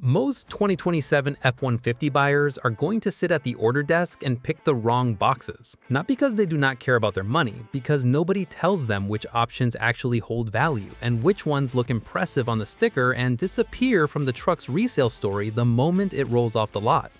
Most 2027 F-150 buyers are going to sit at the order desk and pick the wrong boxes. Not because they do not care about their money, because nobody tells them which options actually hold value and which ones look impressive on the sticker and disappear from the truck's resale story the moment it rolls off the lot.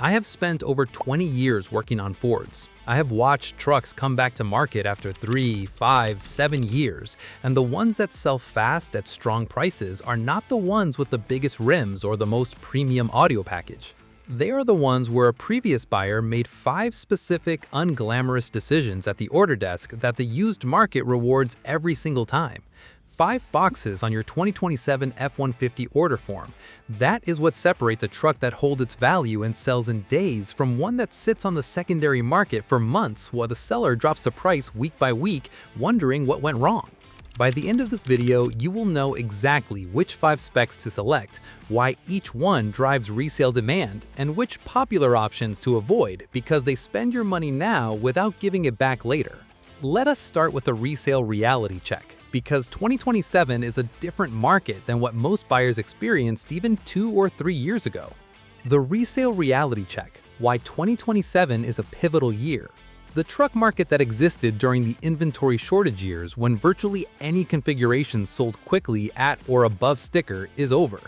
I have spent over 20 years working on Fords. I have watched trucks come back to market after 3, 5, 7 years, and the ones that sell fast at strong prices are not the ones with the biggest rims or the most premium audio package. They are the ones where a previous buyer made 5 specific, unglamorous decisions at the order desk that the used market rewards every single time. 5 boxes on your 2027 F-150 order form. That is what separates a truck that holds its value and sells in days from one that sits on the secondary market for months while the seller drops the price week by week, wondering what went wrong. By the end of this video, you will know exactly which 5 specs to select, why each one drives resale demand, and which popular options to avoid because they spend your money now without giving it back later. Let us start with a resale reality check, because 2027 is a different market than what most buyers experienced even 2 or 3 years ago. The resale reality check, why 2027 is a pivotal year. The truck market that existed during the inventory shortage years when virtually any configuration sold quickly at or above sticker is over.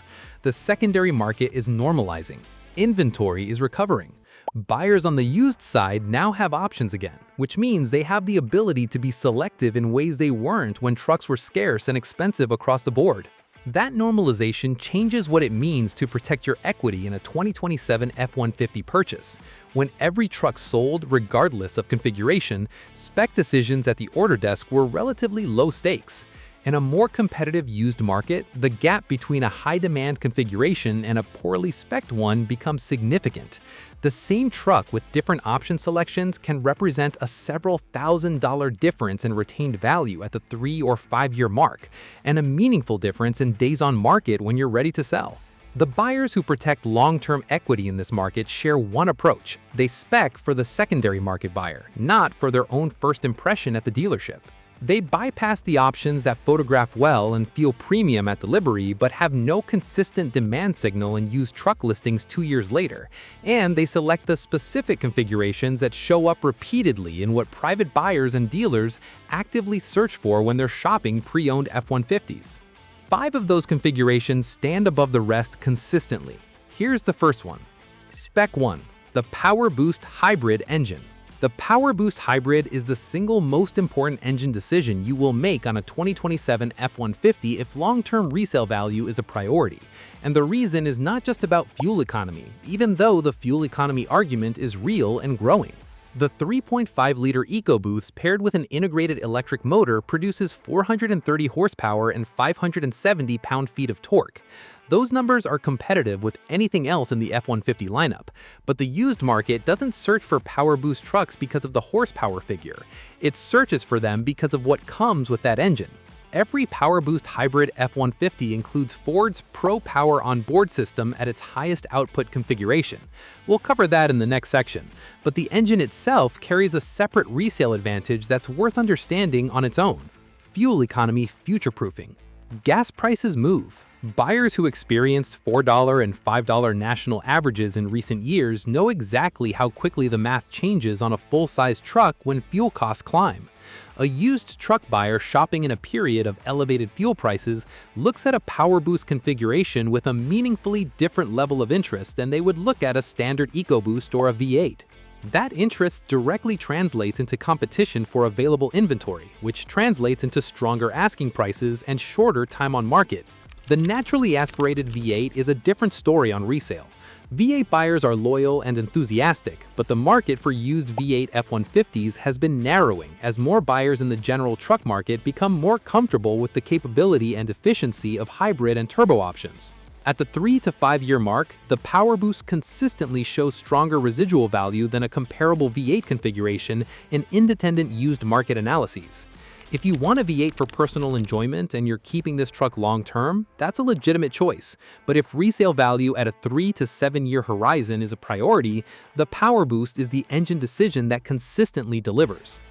The secondary market is normalizing. Inventory is recovering. Buyers on the used side now have options again, which means they have the ability to be selective in ways they weren't when trucks were scarce and expensive across the board. That normalization changes what it means to protect your equity in a 2027 F-150 purchase. When every truck sold, regardless of configuration, spec decisions at the order desk were relatively low stakes. In a more competitive used market, the gap between a high-demand configuration and a poorly spec'd one becomes significant. The same truck with different option selections can represent a several $1,000s difference in retained value at the 3 or 5 year mark, and a meaningful difference in days on market when you're ready to sell. The buyers who protect long-term equity in this market share one approach. They spec for the secondary market buyer, not for their own first impression at the dealership. They bypass the options that photograph well and feel premium at delivery but have no consistent demand signal in used truck listings 2 years later, and they select the specific configurations that show up repeatedly in what private buyers and dealers actively search for when they're shopping pre-owned F-150s. 5 of those configurations stand above the rest consistently. Here's the first one. Spec 1. The PowerBoost Hybrid engine. The PowerBoost Hybrid is the single most important engine decision you will make on a 2027 F-150 if long-term resale value is a priority. And the reason is not just about fuel economy, even though the fuel economy argument is real and growing. The 3.5-liter EcoBoost paired with an integrated electric motor produces 430 horsepower and 570 pound-feet of torque. Those numbers are competitive with anything else in the F-150 lineup, but the used market doesn't search for PowerBoost trucks because of the horsepower figure. It searches for them because of what comes with that engine. Every PowerBoost Hybrid F-150 includes Ford's Pro Power Onboard system at its highest output configuration. We'll cover that in the next section, but the engine itself carries a separate resale advantage that's worth understanding on its own. Fuel economy future-proofing. Gas prices move. Buyers who experienced $4 and $5 national averages in recent years know exactly how quickly the math changes on a full-size truck when fuel costs climb. A used truck buyer shopping in a period of elevated fuel prices looks at a PowerBoost configuration with a meaningfully different level of interest than they would look at a standard EcoBoost or a V8. That interest directly translates into competition for available inventory, which translates into stronger asking prices and shorter time on market. The naturally aspirated V8 is a different story on resale. V8 buyers are loyal and enthusiastic, but the market for used V8 F-150s has been narrowing as more buyers in the general truck market become more comfortable with the capability and efficiency of hybrid and turbo options. At the 3 to 5 year mark, the PowerBoost consistently shows stronger residual value than a comparable V8 configuration in independent used market analyses. If you want a V8 for personal enjoyment and you're keeping this truck long-term, that's a legitimate choice. But if resale value at a 3 to 7 year horizon is a priority, the PowerBoost is the engine decision that consistently delivers.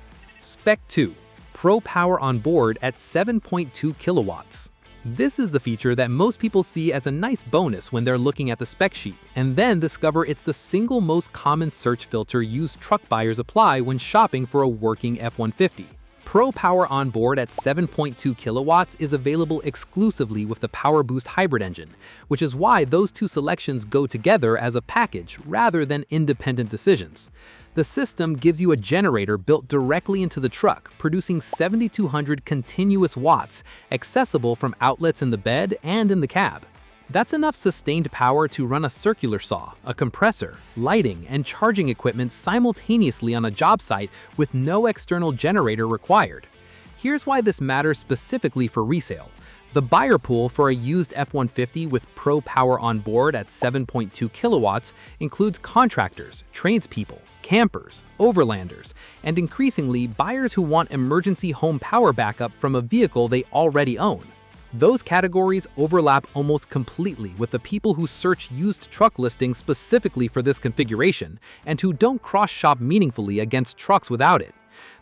Spec 2. Pro Power Onboard at 7.2 kilowatts. This is the feature that most people see as a nice bonus when they're looking at the spec sheet, and then discover it's the single most common search filter used truck buyers apply when shopping for a working F-150. Pro Power Onboard at 7.2 kilowatts is available exclusively with the PowerBoost Hybrid engine, which is why those two selections go together as a package rather than independent decisions. The system gives you a generator built directly into the truck, producing 7,200 continuous watts, accessible from outlets in the bed and in the cab. That's enough sustained power to run a circular saw, a compressor, lighting, and charging equipment simultaneously on a job site with no external generator required. Here's why this matters specifically for resale. The buyer pool for a used F-150 with Pro Power Onboard at 7.2 kilowatts includes contractors, tradespeople, campers, overlanders, and increasingly buyers who want emergency home power backup from a vehicle they already own. Those categories overlap almost completely with the people who search used truck listings specifically for this configuration and who don't cross-shop meaningfully against trucks without it.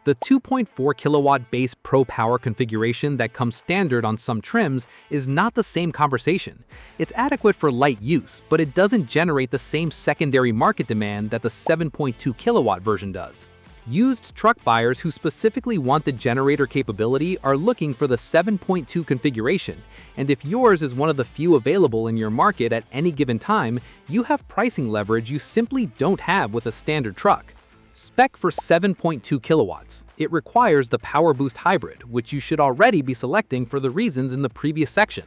The 2.4 kilowatt base Pro Power configuration that comes standard on some trims is not the same conversation. It's adequate for light use, but it doesn't generate the same secondary market demand that the 7.2 kilowatt version does. Used truck buyers who specifically want the generator capability are looking for the 7.2 configuration, and if yours is one of the few available in your market at any given time, you have pricing leverage you simply don't have with a standard truck. Spec for 7.2 kilowatts. It requires the PowerBoost Hybrid, which you should already be selecting for the reasons in the previous section.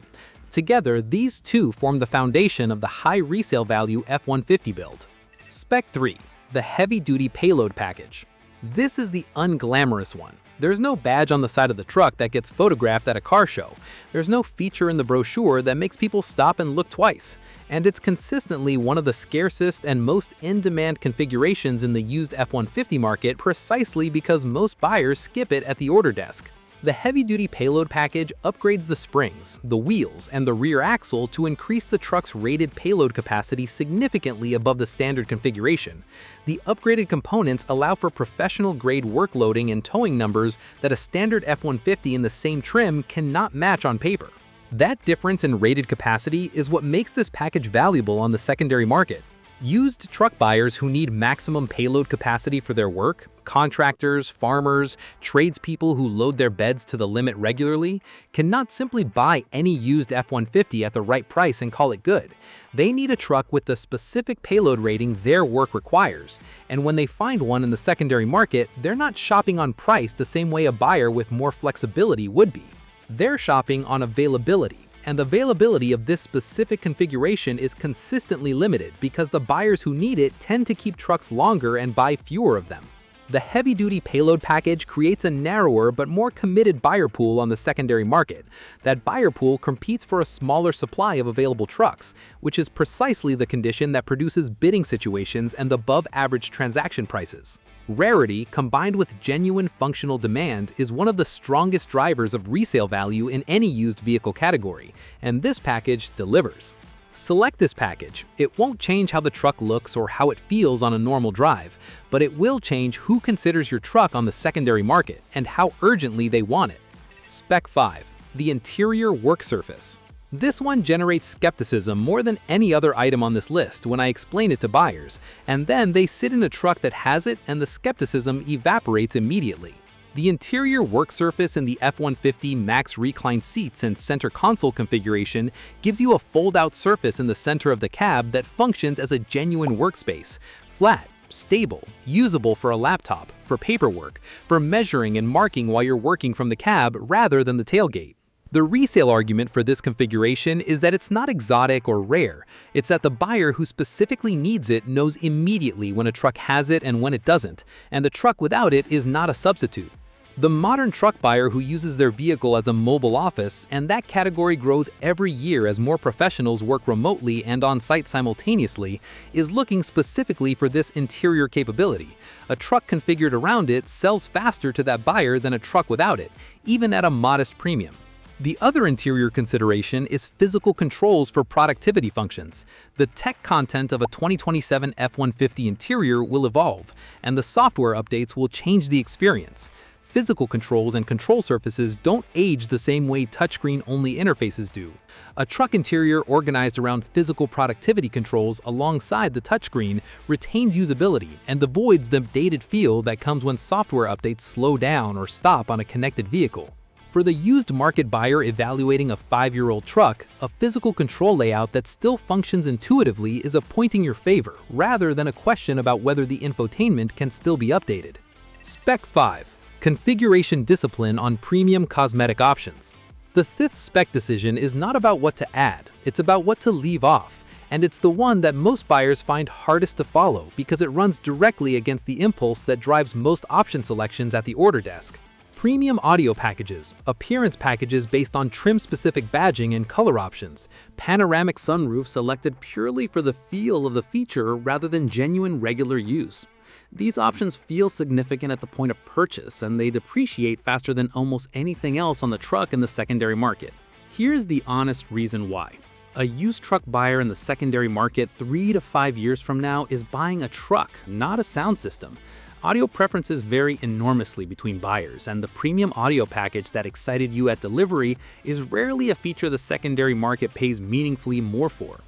Together, these two form the foundation of the high resale value F-150 build. Spec 3. The Heavy Duty Payload Package. This is the unglamorous one. There's no badge on the side of the truck that gets photographed at a car show. There's no feature in the brochure that makes people stop and look twice. And it's consistently one of the scarcest and most in-demand configurations in the used F-150 market precisely because most buyers skip it at the order desk. The Heavy Duty Payload Package upgrades the springs, the wheels, and the rear axle to increase the truck's rated payload capacity significantly above the standard configuration. The upgraded components allow for professional-grade work loading and towing numbers that a standard F-150 in the same trim cannot match on paper. That difference in rated capacity is what makes this package valuable on the secondary market. Used truck buyers who need maximum payload capacity for their work, contractors, farmers, tradespeople who load their beds to the limit regularly, cannot simply buy any used F-150 at the right price and call it good. They need a truck with the specific payload rating their work requires, and when they find one in the secondary market, they're not shopping on price the same way a buyer with more flexibility would be. They're shopping on availability. And the availability of this specific configuration is consistently limited because the buyers who need it tend to keep trucks longer and buy fewer of them. The Heavy Duty Payload Package creates a narrower but more committed buyer pool on the secondary market. That buyer pool competes for a smaller supply of available trucks, which is precisely the condition that produces bidding situations and above-average transaction prices. Rarity, combined with genuine functional demand, is one of the strongest drivers of resale value in any used vehicle category, and this package delivers. Select this package. It won't change how the truck looks or how it feels on a normal drive, but it will change who considers your truck on the secondary market and how urgently they want it. Spec 5. The Interior Work Surface. This one generates skepticism more than any other item on this list when I explain it to buyers, and then they sit in a truck that has it and the skepticism evaporates immediately. The interior work surface in the F-150 Max Recline seats and center console configuration gives you a fold-out surface in the center of the cab that functions as a genuine workspace, flat, stable, usable for a laptop, for paperwork, for measuring and marking while you're working from the cab rather than the tailgate. The resale argument for this configuration is that it's not exotic or rare. It's that the buyer who specifically needs it knows immediately when a truck has it and when it doesn't, and the truck without it is not a substitute. The modern truck buyer who uses their vehicle as a mobile office, and that category grows every year as more professionals work remotely and on-site simultaneously, is looking specifically for this interior capability. A truck configured around it sells faster to that buyer than a truck without it, even at a modest premium. The other interior consideration is physical controls for productivity functions. The tech content of a 2027 F-150 interior will evolve, and the software updates will change the experience. physical controls and control surfaces don't age the same way touchscreen-only interfaces do. A truck interior organized around physical productivity controls alongside the touchscreen retains usability and avoids the dated feel that comes when software updates slow down or stop on a connected vehicle. For the used market buyer evaluating a 5-year-old truck, a physical control layout that still functions intuitively is a point in your favor, rather than a question about whether the infotainment can still be updated. Spec 5. Configuration discipline on premium cosmetic options. The fifth spec decision is not about what to add, it's about what to leave off, and it's the one that most buyers find hardest to follow because it runs directly against the impulse that drives most option selections at the order desk. Premium audio packages, appearance packages based on trim-specific badging and color options, panoramic sunroof selected purely for the feel of the feature rather than genuine regular use. These options feel significant at the point of purchase, and they depreciate faster than almost anything else on the truck in the secondary market. Here's the honest reason why. A used truck buyer in the secondary market 3 to 5 years from now is buying a truck, not a sound system. Audio preferences vary enormously between buyers, and the premium audio package that excited you at delivery is rarely a feature the secondary market pays meaningfully more for.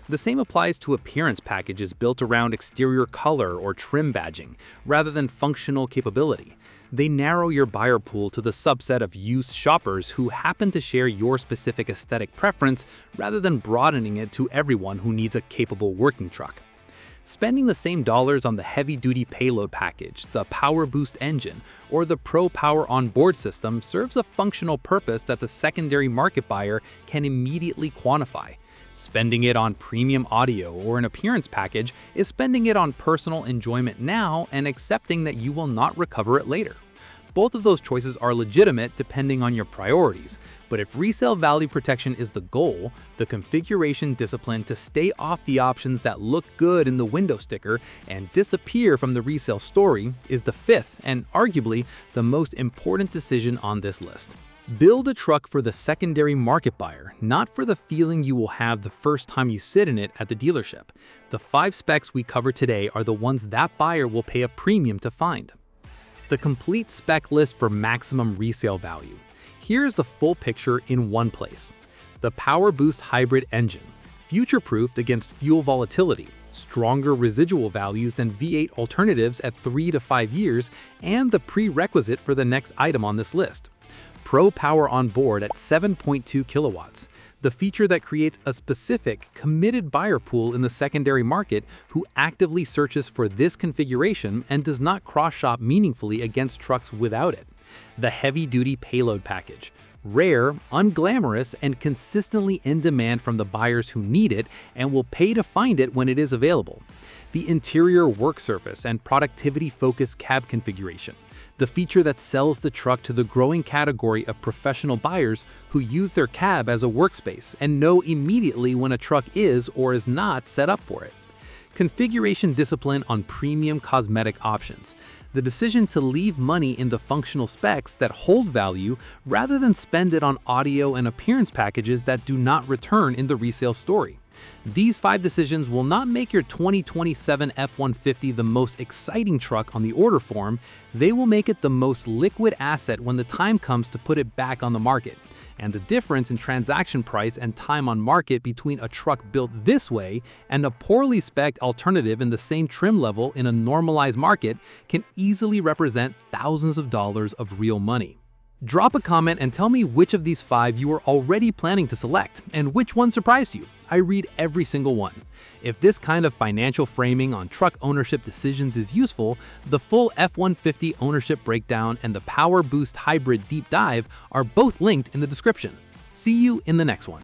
The same applies to appearance packages built around exterior color or trim badging, rather than functional capability. They narrow your buyer pool to the subset of used shoppers who happen to share your specific aesthetic preference, rather than broadening it to everyone who needs a capable working truck. Spending the same dollars on the Heavy Duty Payload Package, the PowerBoost engine, or the Pro Power Onboard system serves a functional purpose that the secondary market buyer can immediately quantify. Spending it on premium audio or an appearance package is spending it on personal enjoyment now and accepting that you will not recover it later. Both of those choices are legitimate depending on your priorities, but if resale value protection is the goal, the configuration discipline to stay off the options that look good in the window sticker and disappear from the resale story is the fifth and arguably the most important decision on this list. Build a truck for the secondary market buyer, not for the feeling you will have the first time you sit in it at the dealership. The 5 specs we cover today are the ones that buyer will pay a premium to find. The complete spec list for maximum resale value. Here's the full picture in one place. The PowerBoost Hybrid engine, future-proofed against fuel volatility, stronger residual values than V8 alternatives at 3 to 5 years, and the prerequisite for the next item on this list. Pro Power Onboard at 7.2 kilowatts, the feature that creates a specific, committed buyer pool in the secondary market who actively searches for this configuration and does not cross-shop meaningfully against trucks without it. The Heavy Duty Payload Package, rare, unglamorous, and consistently in demand from the buyers who need it and will pay to find it when it is available. The interior work surface and productivity-focused cab configuration, the feature that sells the truck to the growing category of professional buyers who use their cab as a workspace and know immediately when a truck is or is not set up for it. Configuration discipline on premium cosmetic options, the decision to leave money in the functional specs that hold value rather than spend it on audio and appearance packages that do not return in the resale story. These 5 decisions will not make your 2027 F-150 the most exciting truck on the order form, they will make it the most liquid asset when the time comes to put it back on the market. And the difference in transaction price and time on market between a truck built this way and a poorly spec'd alternative in the same trim level in a normalized market can easily represent thousands of dollars of real money. Drop a comment and tell me which of these 5 you are already planning to select and which one surprised you. I read every single one. If this kind of financial framing on truck ownership decisions is useful, the full F-150 ownership breakdown and the PowerBoost Hybrid deep dive are both linked in the description. See you in the next one.